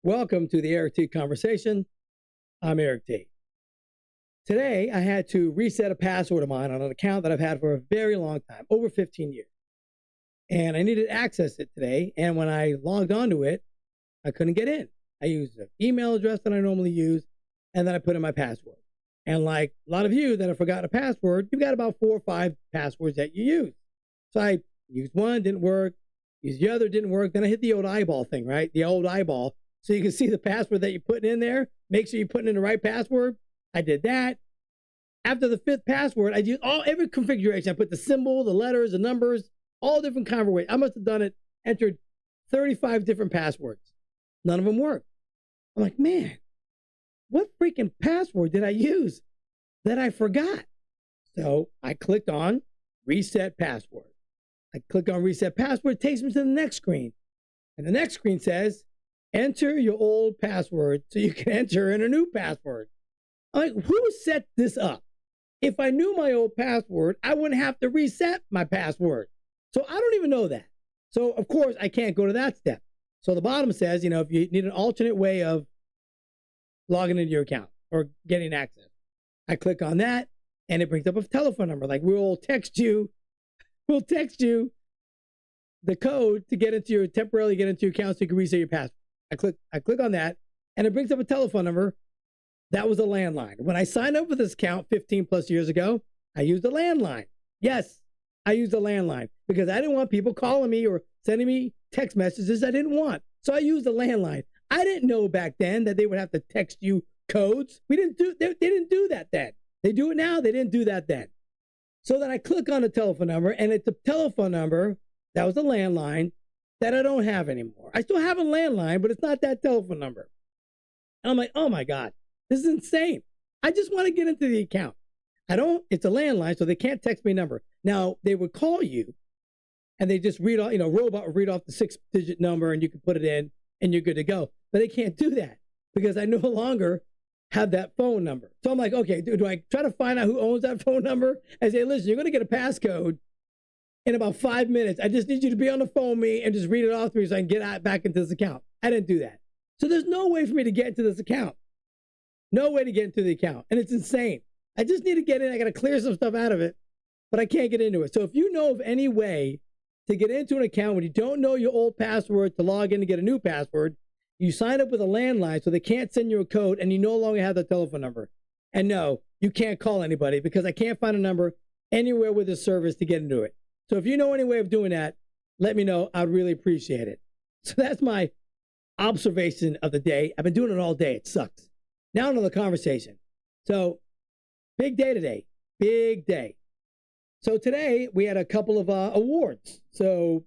Welcome to the Eric T Conversation. I'm Eric T. Today, I had to reset a password of mine on an account that I've had for a very long time, over 15 years. And I needed to access it today. And when I logged onto it, I couldn't get in. I used the email address that I normally use, and then I put in my password. And like a lot of you that have forgotten a password, you've got about 4 or 5 passwords that you use. So I used one, didn't work. Used the other, didn't work. Then I hit the old eyeball thing, right? The old eyeball. So you can see the password that you're putting in there. Make sure you're putting in the right password. I did that. After the 5th password, I used every configuration. I put the symbol, the letters, the numbers, all different kind of ways. I must have done it, entered 35 different passwords. None of them worked. I'm like, man, what freaking password did I use that I forgot? So I clicked on reset password. I click on reset password, it takes me to the next screen. And the next screen says, enter your old password so you can enter in a new password. I'm like, who set this up? If I knew my old password, I wouldn't have to reset my password. So I don't even know that. So of course I can't go to that step. So the bottom says, if you need an alternate way of logging into your account or getting access, I click on that and it brings up a telephone number. Like we'll text you the code to temporarily get into your account so you can reset your password. I click on that and it brings up a telephone number. That was a landline. When I signed up for this account 15 plus years ago, I used a landline. Yes, I used a landline because I didn't want people calling me or sending me text messages I didn't want. So I used a landline. I didn't know back then that they would have to text you codes. They didn't do that then. They do it now. They didn't do that then. So then I click on the telephone number, and it's a telephone number that was a landline that I don't have anymore. I still have a landline, but it's not that telephone number. And I'm like, oh my God, this is insane. I just want to get into the account. It's a landline, so they can't text me a number. Now, they would call you, and they just read off, robot would read off the 6-digit number, and you can put it in, and you're good to go. But they can't do that because I no longer have that phone number. So I'm like, okay, do I try to find out who owns that phone number? I say, listen, you're going to get a passcode in about 5 minutes. I just need you to be on the phone with me and just read it off to me so I can get back into this account. I didn't do that. So there's no way for me to get into this account. No way to get into the account. And it's insane. I just need to get in. I got to clear some stuff out of it, but I can't get into it. So if you know of any way to get into an account when you don't know your old password to log in to get a new password, you sign up with a landline so they can't send you a code and you no longer have the telephone number. And no, you can't call anybody because I can't find a number anywhere with this service to get into it. So if you know any way of doing that, let me know. I'd really appreciate it. So that's my observation of the day. I've been doing it all day. It sucks. Now to the conversation. So big day today. Big day. So today we had a couple of awards. So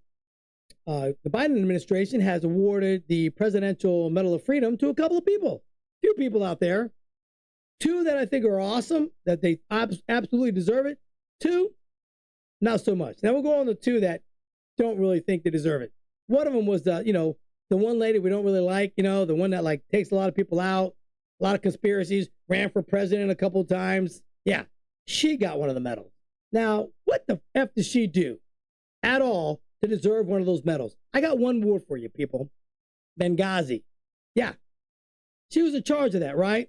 the Biden administration has awarded the Presidential Medal of Freedom to a couple of people, few people out there. 2 that I think are awesome, that they absolutely deserve it. 2, not so much. Now we'll go on to 2 that don't really think they deserve it. One of them was the one lady we don't really like, the one that like takes a lot of people out, a lot of conspiracies, ran for president a couple of times. Yeah, she got one of the medals. Now, what the F does she do at all to deserve one of those medals? I got one word for you, people. Benghazi. Yeah. She was in charge of that, right?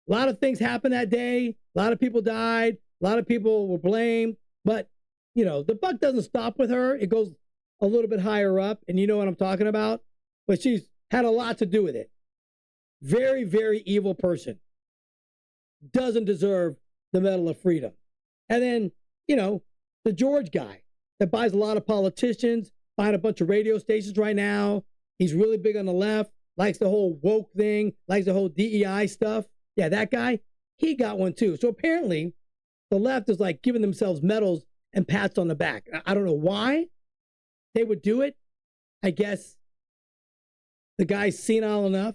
A lot of things happened that day. A lot of people died. A lot of people were blamed. But, the buck doesn't stop with her. It goes a little bit higher up, and you know what I'm talking about. But she's had a lot to do with it. Very, very evil person. Doesn't deserve the Medal of Freedom. And then, the George guy that buys a lot of politicians, buying a bunch of radio stations right now. He's really big on the left, likes the whole woke thing, likes the whole DEI stuff. Yeah, that guy, he got one too. So apparently the left is like giving themselves medals and pats on the back. I don't know why they would do it. I guess the guy's senile enough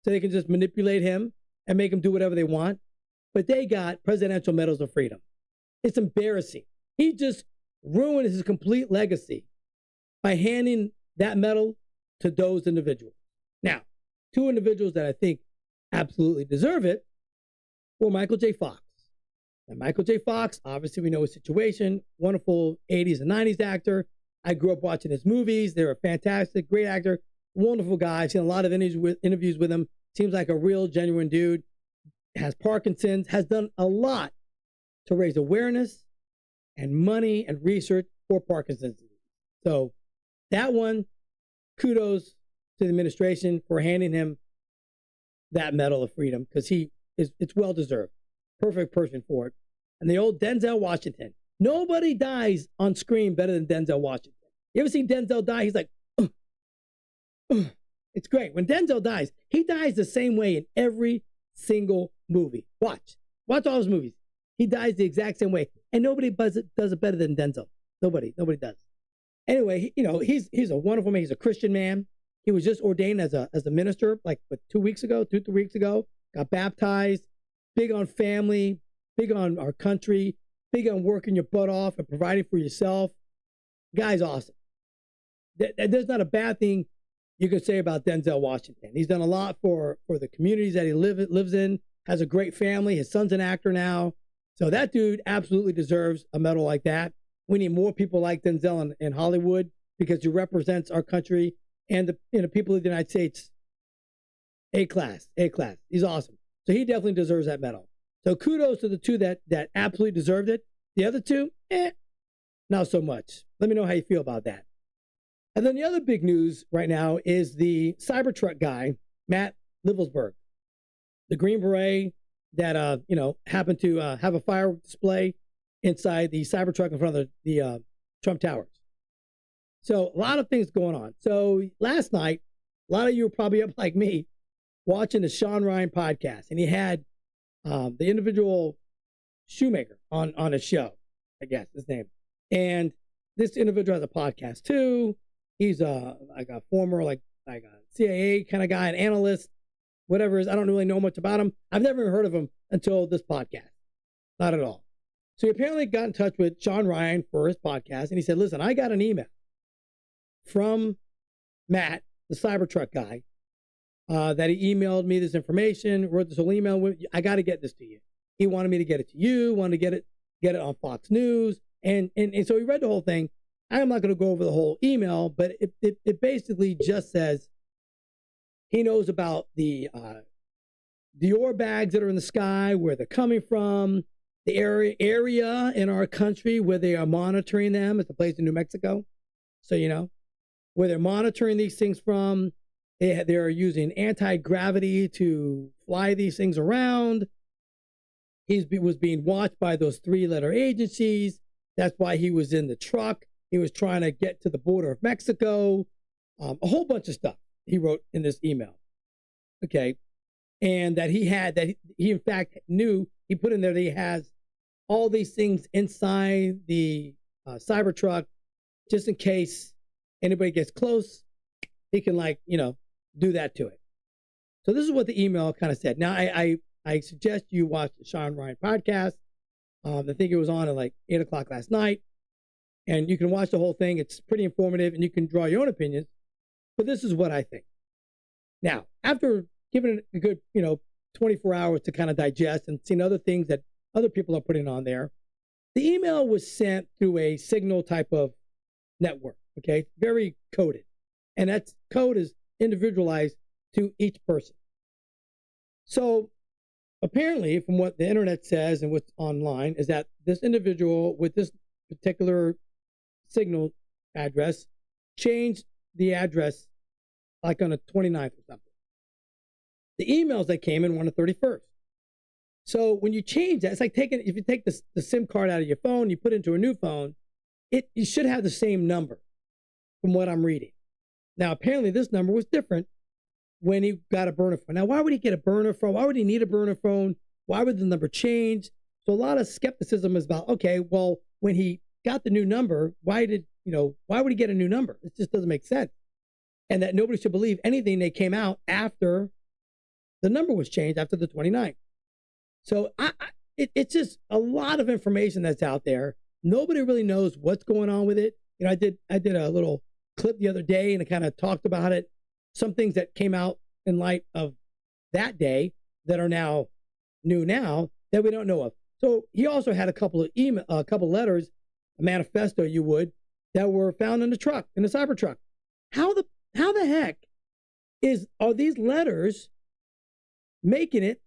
so they can just manipulate him and make him do whatever they want. But they got presidential medals of freedom. It's embarrassing. He just ruined his complete legacy by handing that medal to those individuals. Now, 2 individuals that I think absolutely deserve it were Michael J. Fox. And Michael J. Fox, obviously we know his situation, wonderful 80s and 90s actor. I grew up watching his movies. They were fantastic, great actor. wonderful guy. I've seen a lot of interviews with him. Seems like a real, genuine dude. Has Parkinson's, has done a lot to raise awareness and money and research for Parkinson's disease. So that one, kudos to the administration for handing him that Medal of Freedom, because it's well deserved. Perfect person for it. And the old Denzel Washington. Nobody dies on screen better than Denzel Washington. You ever seen Denzel die? He's like, It's great. When Denzel dies, he dies the same way in every single movie. Watch all his movies. He dies the exact same way. And nobody does it better than Denzel. Nobody does. Anyway, he's a wonderful man. He's a Christian man. He was just ordained as a minister like 3 weeks ago, got baptized, big on family, big on our country, big on working your butt off and providing for yourself. Guy's awesome. There's not a bad thing you can say about Denzel Washington. He's done a lot for the communities that he lives in, has a great family. His son's an actor now. So that dude absolutely deserves a medal like that. We need more people like Denzel in Hollywood because he represents our country and the people of the United States. A class. He's awesome. So he definitely deserves that medal. So kudos to the two that absolutely deserved it. The other two, not so much. Let me know how you feel about that. And then the other big news right now is the Cybertruck guy, Matt Livelsberg, the Green Beret that happened to have a firework display inside the Cybertruck in front of the Trump Towers. So a lot of things going on. So last night, a lot of you were probably up like me watching the Sean Ryan podcast, and he had the individual Shoemaker on his show, I guess his name. And this individual has a podcast too. He's like a former like a CIA kind of guy, an analyst, whatever it is. I don't really know much about him. I've never heard of him until this podcast. Not at all. So he apparently got in touch with Sean Ryan for his podcast, and he said, listen, I got an email from Matt, the Cybertruck guy, that he emailed me this information, wrote this whole email. I got to get this to you. He wanted me to get it to you, wanted to get it on Fox News. And so he read the whole thing. I'm not going to go over the whole email, but it basically just says he knows about the Dior bags that are in the sky, where they're coming from, the area in our country where they are monitoring them. It's a place in New Mexico. So, where they're monitoring these things from. They're using anti-gravity to fly these things around. He was being watched by those 3-letter agencies. That's why he was in the truck. He was trying to get to the border of Mexico. A whole bunch of stuff he wrote in this email. Okay. And that he in fact knew, he put in there that he has all these things inside the Cybertruck, just in case anybody gets close, he can do that to it. So this is what the email kind of said. Now, I suggest you watch the Sean Ryan podcast. I think it was on at 8 o'clock last night. And you can watch the whole thing. It's pretty informative, and you can draw your own opinions. But this is what I think. Now, after giving it a good, 24 hours to kind of digest and seeing other things that other people are putting on there, the email was sent through a Signal type of network. Okay, very coded. And that code is individualized to each person. So apparently, from what the internet says and what's online, is that this individual with this particular Signal address changed the address on the 29th or something. The emails that came in were on the 31st. So when you change that, it's like if you take the SIM card out of your phone, you put it into a new phone, you should have the same number from what I'm reading. Now, apparently this number was different when he got a burner phone. Now, why would he get a burner phone? Why would he need a burner phone? Why would the number change? So a lot of skepticism is about, okay, well, when he got the new number, why would he get a new number? It just doesn't make sense. And that nobody should believe anything that came out after the number was changed, after the 29th. So it's just a lot of information that's out there. Nobody really knows what's going on with it. I did a little clip the other day, and it kind of talked about it. Some things that came out in light of that day that are now new now that we don't know of. So he also had a couple of letters, a manifesto, that were found in the truck, in the Cybertruck. How the heck are these letters making it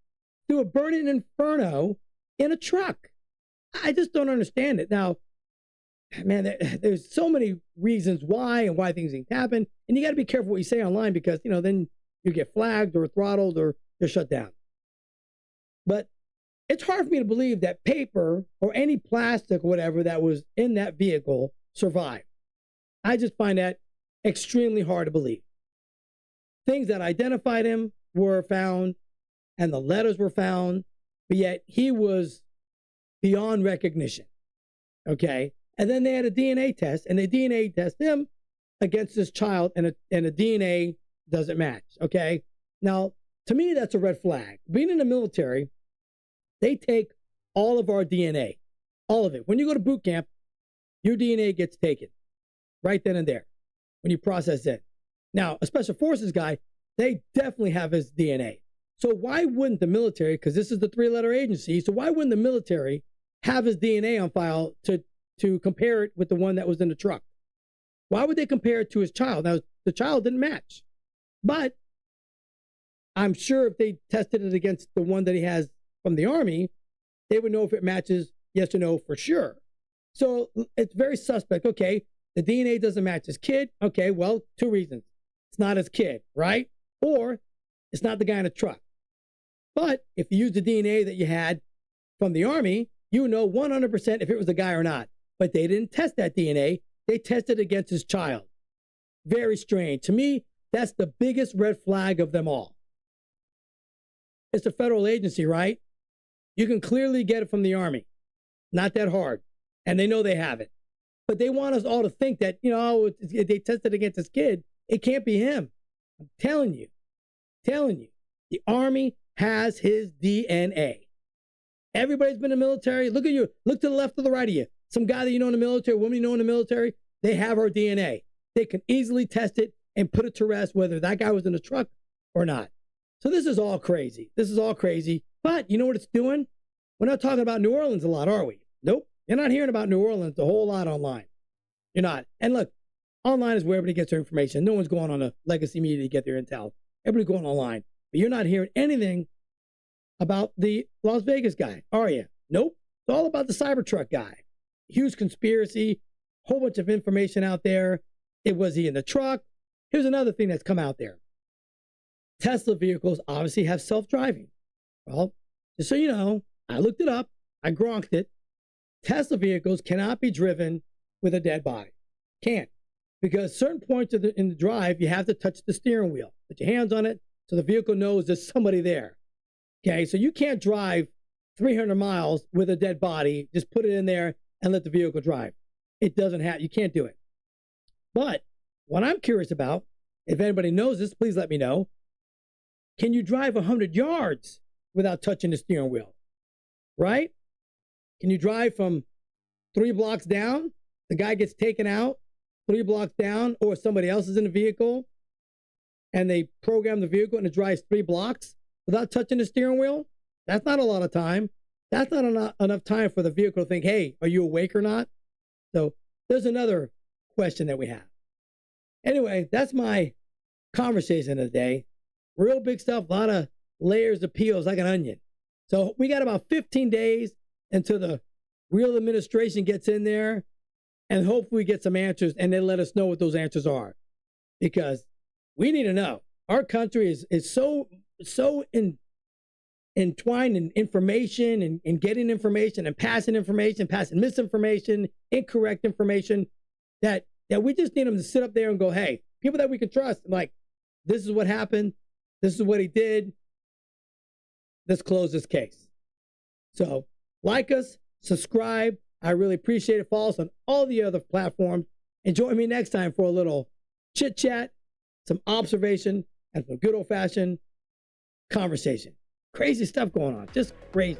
through a burning inferno in a truck? I just don't understand it. Now, man, there's so many reasons why and why things happen. And you got to be careful what you say online because, then you get flagged or throttled or you're shut down. But it's hard for me to believe that paper or any plastic or whatever that was in that vehicle survived. I just find that extremely hard to believe. Things that identified him were found and the letters were found, but yet he was beyond recognition. Okay. And then they had a DNA test and they DNA test him against this child and the DNA doesn't match. Okay. Now, to me, that's a red flag. Being in the military, they take all of our DNA, all of it. When you go to boot camp, your DNA gets taken right then and there when you process it. Now, a special forces guy, they definitely have his DNA. So why wouldn't the military, because this is the 3-letter agency, so why wouldn't the military have his DNA on file to compare it with the one that was in the truck? Why would they compare it to his child? Now, the child didn't match. But I'm sure if they tested it against the one that he has from the Army, they would know if it matches yes or no for sure. So it's very suspect. Okay, the DNA doesn't match his kid. Okay, well, 2 reasons. It's not his kid, right? Or it's not the guy in the truck. But if you use the DNA that you had from the Army, you know 100% if it was the guy or not. But they didn't test that DNA. They tested against his child. Very strange. To me, that's the biggest red flag of them all. It's a federal agency, right? You can clearly get it from the Army. Not that hard. And they know they have it. But they want us all to think that, they tested against this kid. It can't be him. I'm telling you. The Army has his DNA. Everybody's been in the military. Look at you. Look to the left or the right of you. Some guy that you know in the military, woman you know in the military, they have our DNA. They can easily test it and put it to rest whether that guy was in the truck or not. So this is all crazy. But you know what it's doing? We're not talking about New Orleans a lot, are we? Nope. You're not hearing about New Orleans a whole lot online. You're not. And look, online is where everybody gets their information. No one's going on a legacy media to get their intel. Everybody's going online. But you're not hearing anything about the Las Vegas guy, are you? Nope. It's all about the Cybertruck guy. Huge conspiracy, whole bunch of information out there. Was he in the truck? Here's another thing that's come out there. Tesla vehicles obviously have self-driving. Well, just so you know, I looked it up. I gronked it. Tesla vehicles cannot be driven with a dead body. Can't. Because certain points in the drive, you have to touch the steering wheel. Put your hands on it so the vehicle knows there's somebody there. Okay, so you can't drive 300 miles with a dead body. Just put it in there and let the vehicle drive. It doesn't have, you can't do it. But what I'm curious about, if anybody knows this, please let me know. Can you drive 100 yards without touching the steering wheel? Right? Can you drive from 3 blocks down? The guy gets taken out 3 blocks down, or somebody else is in the vehicle and they program the vehicle and it drives 3 blocks without touching the steering wheel? That's not a lot of time. That's not enough time for the vehicle to think, hey, are you awake or not? So there's another question that we have. Anyway, that's my conversation of the day. Real big stuff, a lot of layers of peels like an onion. So we got about 15 days until the real administration gets in there, and hopefully we get some answers and then let us know what those answers are. Because we need to know. Our country is so entwined in information and getting information and passing misinformation, incorrect information, that we just need them to sit up there and go, hey, people that we can trust, like, this is what happened. This is what he did. Let's close this case. So like us, subscribe. I really appreciate it. Follow us on all the other platforms. And join me next time for a little chit chat, some observation, and some good old fashioned conversation. Crazy stuff going on. Just crazy.